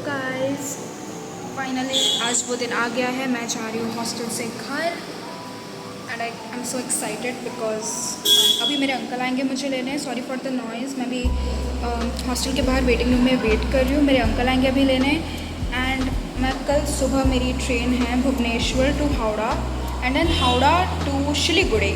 Guys, finally आज वो दिन आ गया है। मैं जा रही हूँ हॉस्टल से घर and I am so excited because अभी मेरे अंकल आएंगे मुझे लेने। सॉरी फॉर द नॉइज़, मैं भी हॉस्टल के बाहर वेटिंग रूम में वेट कर रही हूँ। मेरे अंकल आएंगे अभी लेने एंड मैं कल सुबह मेरी ट्रेन है Bhubaneswar to Howrah and then Howrah to Siliguri.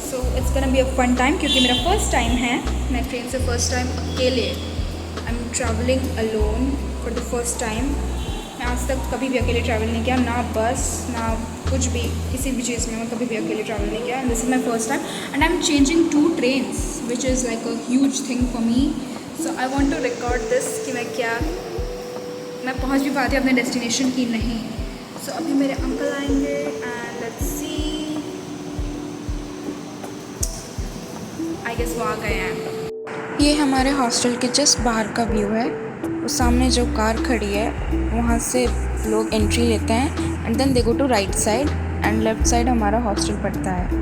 So it's gonna be a fun time क्योंकि मेरा फर्स्ट टाइम है। मैं ट्रेन से फर्स्ट टाइम अकेले I am travelling alone for the first time. मैं आज तक कभी भी अकेले ट्रैवल नहीं किया, ना बस ना कुछ भी, किसी भी चीज़ में मैं कभी भी अकेले ट्रैवल नहीं किया। This is my first time and I am changing 2 trains which is like a huge thing for me. So I want to record this कि मैं पहुँच भी पाती अपने डेस्टिनेशन की नहीं। सो अभी मेरे अंकल आएंगे and let's see, I guess वो आ गए हैं। ये हमारे हॉस्टल के जस्ट बाहर का व्यू है। वो सामने जो कार खड़ी है वहाँ से लोग एंट्री लेते हैं and then they go to right side and left side हमारा हॉस्टल पड़ता है।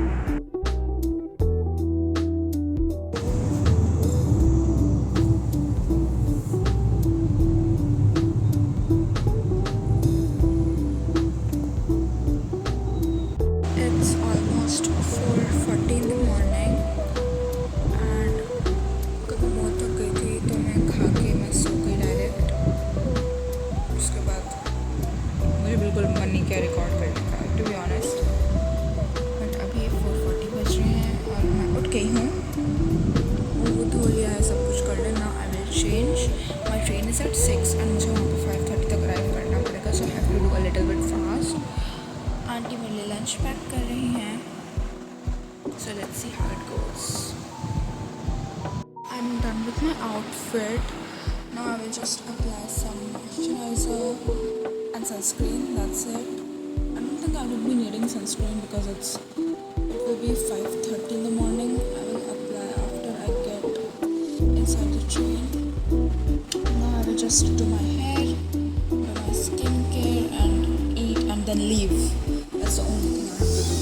It's almost 4:40 in the morning and कभी बहुत थक गई थी तो मैं खा के मैं सो गई डायरेक्ट। उसके बाद मुझे बिल्कुल मन नहीं किया रिकॉर्ड करने का, टू बी ऑनेस्ट। बट अभी 4:40 बज रहे हैं और मैं उठ गई हूँ। वो धो लिया है, सब कुछ कर लेना। I will change, my train is at 6 and मुझे वहाँ पर 5:30 तक अराइव करना पड़ेगा। So I have to do a little bit fast. Aunty मेरे लिए लंच पैक कर रही हैं। So let's see how it goes. I am done with my outfit. Now I will just apply some moisturizer and sunscreen, that's it. I don't think I would be needing sunscreen because it will be 5:30 in the morning. I will apply after I get inside the train. Now I will just do my hair, do my skincare and eat and then leave. That's the only thing I have to do.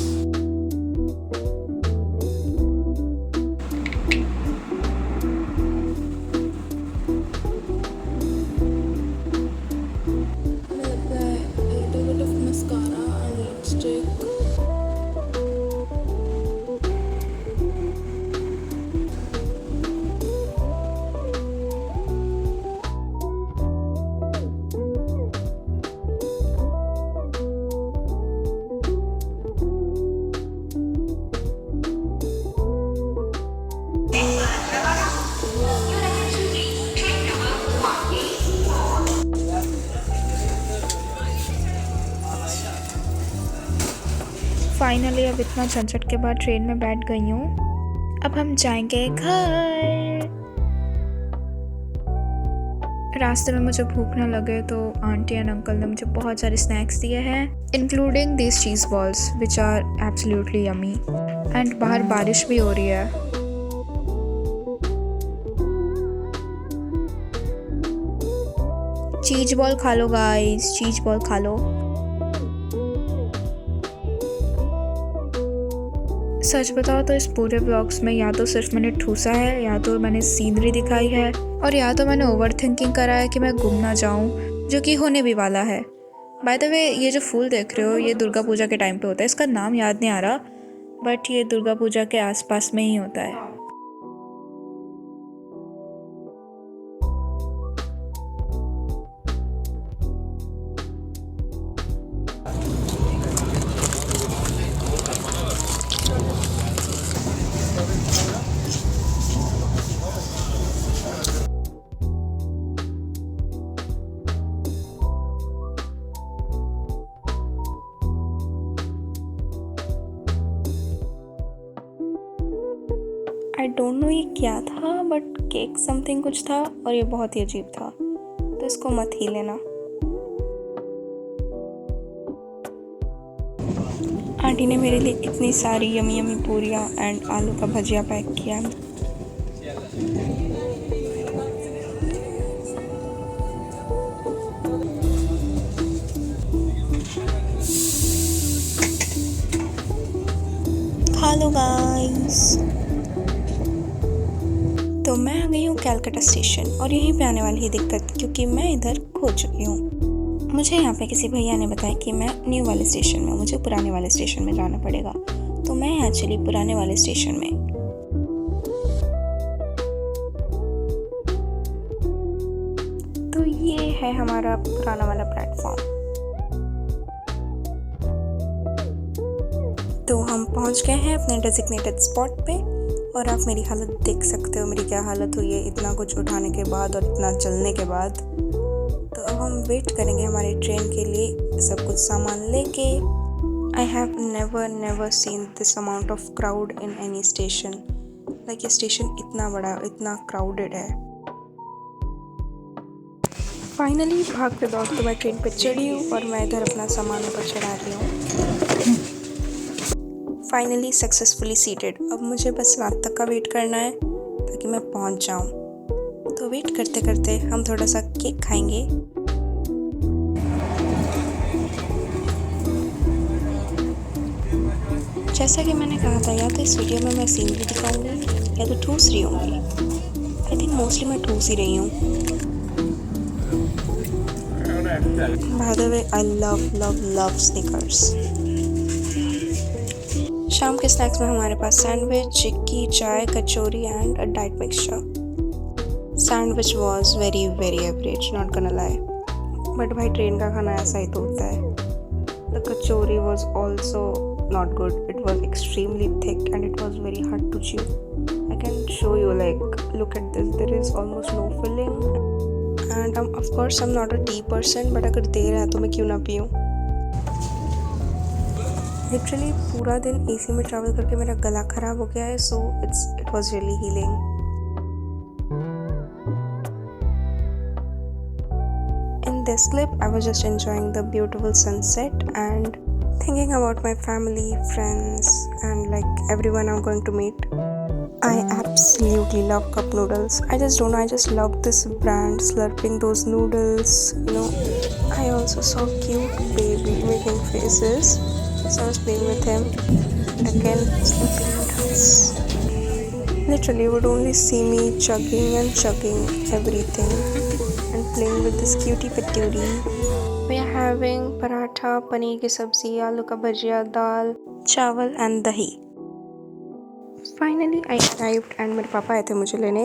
Finally अब इतना झंझट के बाद train में बैठ गई हूँ। अब हम जाएंगे घर। रास्ते में मुझे भूख न लगे तो आंटी एंड अंकल ने मुझे बहुत सारे स्नैक्स दिए हैं, including this cheese balls which are absolutely yummy. And बाहर बारिश भी हो रही है। चीज़ बॉल खा लो गाइस, चीज़ बॉल खा लो। सच बताओ तो इस पूरे ब्लॉग्स में या तो सिर्फ मैंने ठूसा है, या तो मैंने सीनरी दिखाई है, और या तो मैंने ओवर थिंकिंग करा है कि मैं गुम ना जाऊं, जो कि होने भी वाला है। बाय द वे, ये जो फूल देख रहे हो ये दुर्गा पूजा के टाइम पे होता है। इसका नाम याद नहीं आ रहा बट ये दुर्गा पूजा के आसपास में ही होता है। आई डोंट नो ये क्या था बट केक समथिंग कुछ था और ये बहुत ही अजीब था, तो इसको मत ही लेना। आंटी ने मेरे लिए इतनी सारी यमी यमी पूरियाँ एंड आलू का भजिया पैक किया। खा लो गाइस। तो मैं आ गई हूँ कैलकाटा स्टेशन और यहीं पे आने वाली है दिक्कत, क्योंकि मैं इधर खो चुकी हूँ। मुझे यहाँ पे किसी भैया ने बताया कि मैं न्यू वाले स्टेशन में, मुझे पुराने वाले स्टेशन में जाना पड़ेगा। तो मैं यहाँ चली पुराने वाले स्टेशन में। तो ये है हमारा पुराना वाला प्लेटफॉर्म। तो हम पहुँच गए हैं अपने डेजिग्नेटेड स्पॉट पे और आप मेरी हालत देख सकते हो, मेरी क्या हालत हुई है इतना कुछ उठाने के बाद और इतना चलने के बाद। तो अब हम वेट करेंगे हमारी ट्रेन के लिए, सब कुछ सामान लेके। I have never seen this amount of crowd in any station. Like ये स्टेशन इतना बड़ा, इतना क्राउडेड है। फाइनली भागते दौड़ते मैं ट्रेन पे चढ़ी हूँ और मैं इधर अपना सामान ऊपर चढ़ा रही हूँ। Finally successfully seated. अब मुझे बस रात तक का वेट करना है ताकि मैं पहुंच जाऊं। तो वेट करते करते हम थोड़ा सा केक खाएंगे। जैसा कि मैंने कहा था, या तो इस वीडियो में मैं सीनरी दिखाऊंगी या तो ठूस रही होंगी। आई थिंक मोस्टली मैं ठूस ही रही हूँ। By the way I love Snickers. शाम के स्नैक्स में हमारे पास सैंडविच, चिक्की, चाय, कचौरी and a diet mixture. Sandwich was very average, not gonna lie, but भाई ट्रेन का खाना ऐसा ही तो होता है। The kachori was also not good, it was extremely thick and it was very hard to chew. I can show you, like look at this, there is almost no filling and of course I am not a tea person, but अगर दे रहा है तो मैं क्यों ना पीऊँ। Literally पूरा दिन एसी में ट्रैवल करके मेरा गला ख़राब हो गया है, so it was really healing. In this clip I was just enjoying the beautiful sunset and thinking about my family, friends and like everyone I'm going to meet. I absolutely love cup noodles. I just don't know, I just love this brand slurping those noodles, you know. I also saw cute baby making faces. So I was playing with him. Again, sleeping noodles. Literally, you would only see me chugging everything and playing with this cutie patootie. We are having paratha, paneer की सब्जी, आलू का भजिया, दाल, चावल and dahi. Finally, I arrived and मेरे पापा आए थे मुझे लेने।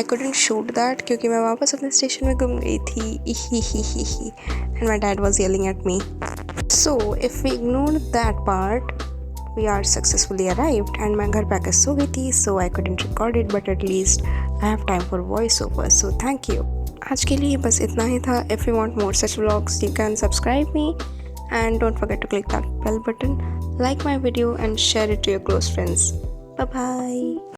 I couldn't shoot that क्योंकि मैं वापस अपने स्टेशन में गुम गई थी। And my dad was yelling at me. So if we ignore that part, we are successfully arrived and मैं घर पे आकर सो गई थी, so I couldn't record it, but at least I have time for voice over, so thank you. आज के लिए बस इतना ही था। If you want more such vlogs, you can subscribe me and don't forget to click that bell button, like my video and share it to your close friends. Bye bye.